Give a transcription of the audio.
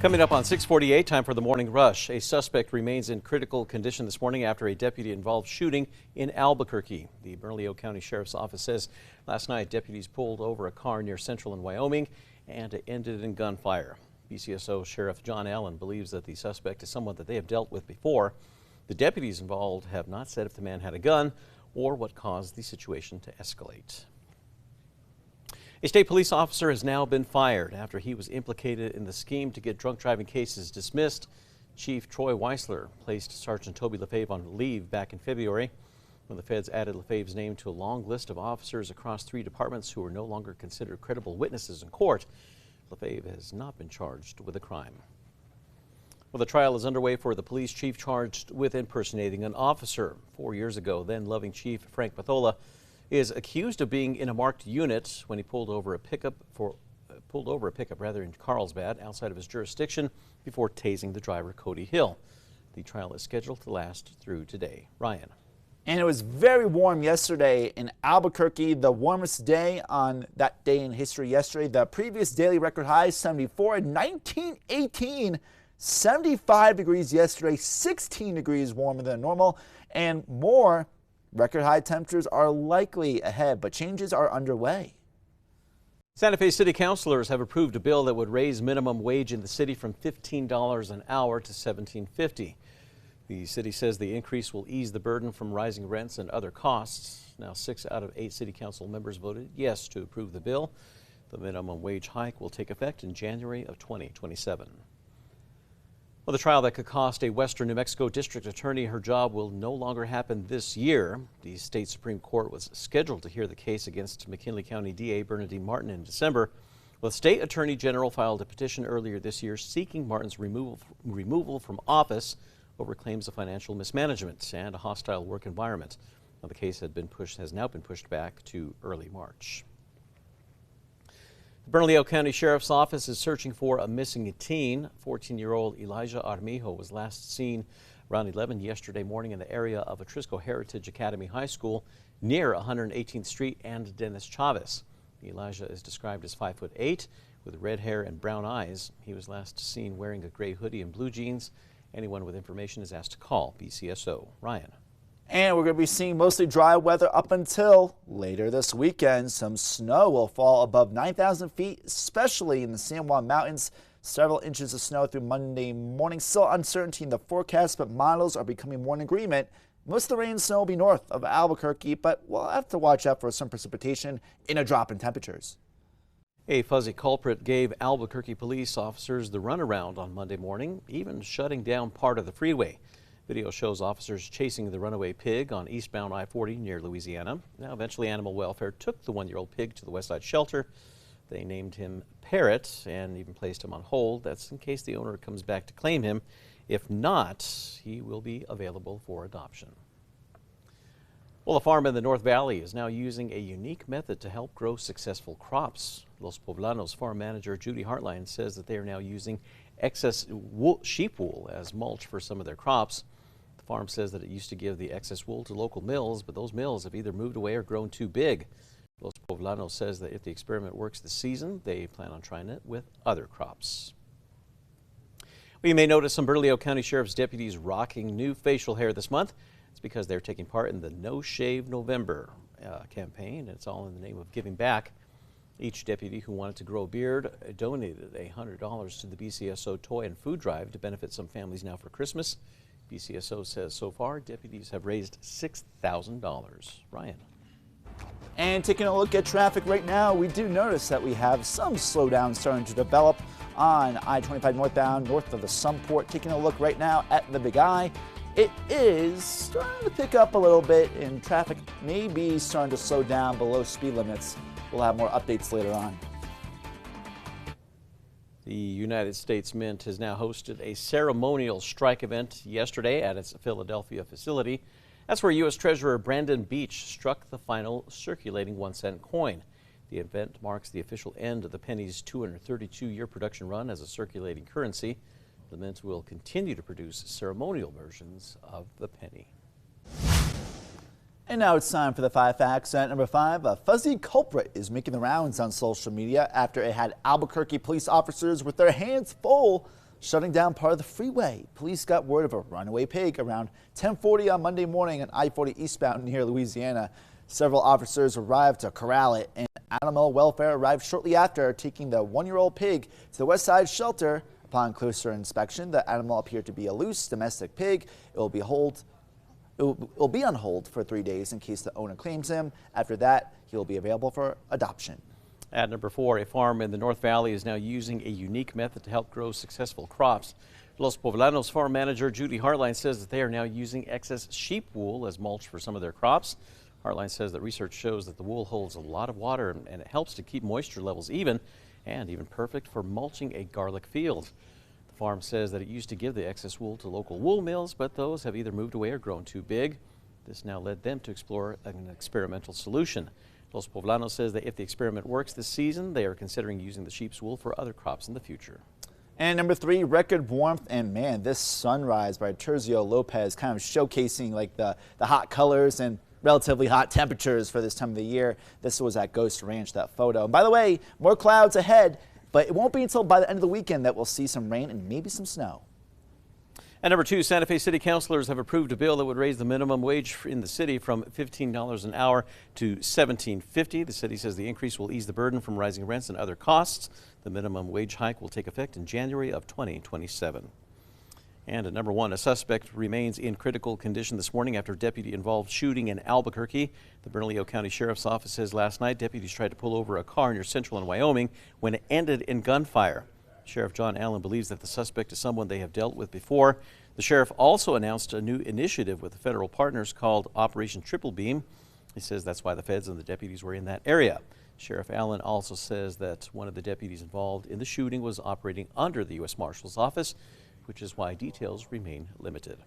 Coming up on 6:48, time for the morning rush. A suspect remains in critical condition this morning after a deputy-involved shooting in Albuquerque. The Bernalillo County Sheriff's Office says last night deputies pulled over a car near Central in Wyoming and it ended in gunfire. BCSO Sheriff John Allen believes that the suspect is someone that they have dealt with before. The deputies involved have not said if the man had a gun or what caused the situation to escalate. A state police officer has now been fired after he was implicated in the scheme to get drunk driving cases dismissed. Chief Troy Weisler placed Sergeant Toby Lefebvre on leave back in February when the feds added Lefebvre's name to a long list of officers across 3 departments who were no longer considered credible witnesses in court. Lefebvre has not been charged with a crime. Well, the trial is underway for the police chief charged with impersonating an officer. 4 years ago, then-loving Chief Frank Pathola is accused of being in a marked unit when he pulled over a pickup in Carlsbad outside of his jurisdiction before tasing the driver Cody Hill. The trial is scheduled to last through today. Ryan. And it was very warm yesterday in Albuquerque, the warmest day on that day in history yesterday. The previous daily record high 74 in 1918, 75 degrees yesterday, 16 degrees warmer than normal, and more record high temperatures are likely ahead, but changes are underway. Santa Fe city councilors have approved a bill that would raise minimum wage in the city from $15 an hour to $17.50. The city says the increase will ease the burden from rising rents and other costs. Now 6 out of 8 city council members voted yes to approve the bill. The minimum wage hike will take effect in January of 2027. Well, the trial that could cost a western New Mexico district attorney her job will no longer happen this year. The state Supreme Court was scheduled to hear the case against McKinley County DA Bernadine Martin in December. Well, the state attorney general filed a petition earlier this year seeking Martin's removal from office over claims of financial mismanagement and a hostile work environment. Now, the case has now been pushed back to early March. The Bernalillo County Sheriff's Office is searching for a missing teen. 14-year-old Elijah Armijo was last seen around 11 yesterday morning in the area of Atrisco Heritage Academy High School near 118th Street and Dennis Chavez. Elijah is described as 5'8" with red hair and brown eyes. He was last seen wearing a gray hoodie and blue jeans. Anyone with information is asked to call BCSO. Ryan. And we're going to be seeing mostly dry weather up until later this weekend. Some snow will fall above 9,000 feet, especially in the San Juan Mountains. Several inches of snow through Monday morning. Still uncertainty in the forecast, but models are becoming more in agreement. Most of the rain and snow will be north of Albuquerque, but we'll have to watch out for some precipitation in a drop in temperatures. A fuzzy culprit gave Albuquerque police officers the runaround on Monday morning, even shutting down part of the freeway. Video shows officers chasing the runaway pig on eastbound I-40 near Louisiana. Now, eventually, Animal Welfare took the 1-year-old pig to the Westside shelter. They named him Parrot and even placed him on hold. That's in case the owner comes back to claim him. If not, he will be available for adoption. Well, a farm in the North Valley is now using a unique method to help grow successful crops. Los Poblanos farm manager Judy Hartline says that they are now using excess sheep wool as mulch for some of their crops. The farm says that it used to give the excess wool to local mills, but those mills have either moved away or grown too big. Los Poblanos says that if the experiment works this season, they plan on trying it with other crops. We may notice some Bernalillo County Sheriff's deputies rocking new facial hair this month. It's because they're taking part in the No Shave November campaign. It's all in the name of giving back. Each deputy who wanted to grow a beard donated $100 to the BCSO toy and food drive to benefit some families now for Christmas. BCSO says so far deputies have raised $6,000. Ryan. And taking a look at traffic right now, we do notice that we have some slowdown starting to develop on I-25 northbound north of the Sunport. Taking a look right now at the Big I, it is starting to pick up a little bit and traffic may be starting to slow down below speed limits. We'll have more updates later on. The United States Mint has now hosted a ceremonial strike event yesterday at its Philadelphia facility. That's where U.S. Treasurer Brandon Beach struck the final circulating 1-cent coin. The event marks the official end of the penny's 232-year production run as a circulating currency. The Mint will continue to produce ceremonial versions of the penny. And now it's time for the 5 facts. At number 5, a fuzzy culprit is making the rounds on social media after it had Albuquerque police officers with their hands full shutting down part of the freeway. Police got word of a runaway pig around 10:40 on Monday morning on I-40 eastbound near Louisiana. Several officers arrived to corral it, and animal welfare arrived shortly after, taking the 1-year-old pig to the West Side shelter. Upon closer inspection, the animal appeared to be a loose domestic pig. It will be on hold for 3 days in case the owner claims him. After that, he will be available for adoption. At number 4, a farm in the North Valley is now using a unique method to help grow successful crops. Los Poblanos farm manager Judy Hartline says that they are now using excess sheep wool as mulch for some of their crops. Hartline says that research shows that the wool holds a lot of water and it helps to keep moisture levels even and even perfect for mulching a garlic field. The farm says that it used to give the excess wool to local wool mills, but those have either moved away or grown too big. This now led them to explore an experimental solution. Los Poblanos says that if the experiment works this season, they are considering using the sheep's wool for other crops in the future. And number 3, record warmth. And man, this sunrise by Tercio Lopez kind of showcasing like the hot colors and relatively hot temperatures for this time of the year. This was at Ghost Ranch, that photo. And by the way, more clouds ahead, but it won't be until by the end of the weekend that we'll see some rain and maybe some snow. At number 2, Santa Fe City councilors have approved a bill that would raise the minimum wage in the city from $15 an hour to $17.50. The city says the increase will ease the burden from rising rents and other costs. The minimum wage hike will take effect in January of 2027. And at number 1, a suspect remains in critical condition this morning after deputy-involved shooting in Albuquerque. The Bernalillo County Sheriff's Office says last night deputies tried to pull over a car near Central in Wyoming when it ended in gunfire. Sheriff John Allen believes that the suspect is someone they have dealt with before. The sheriff also announced a new initiative with the federal partners called Operation Triple Beam. He says that's why the feds and the deputies were in that area. Sheriff Allen also says that one of the deputies involved in the shooting was operating under the U.S. Marshal's office, which is why details remain limited.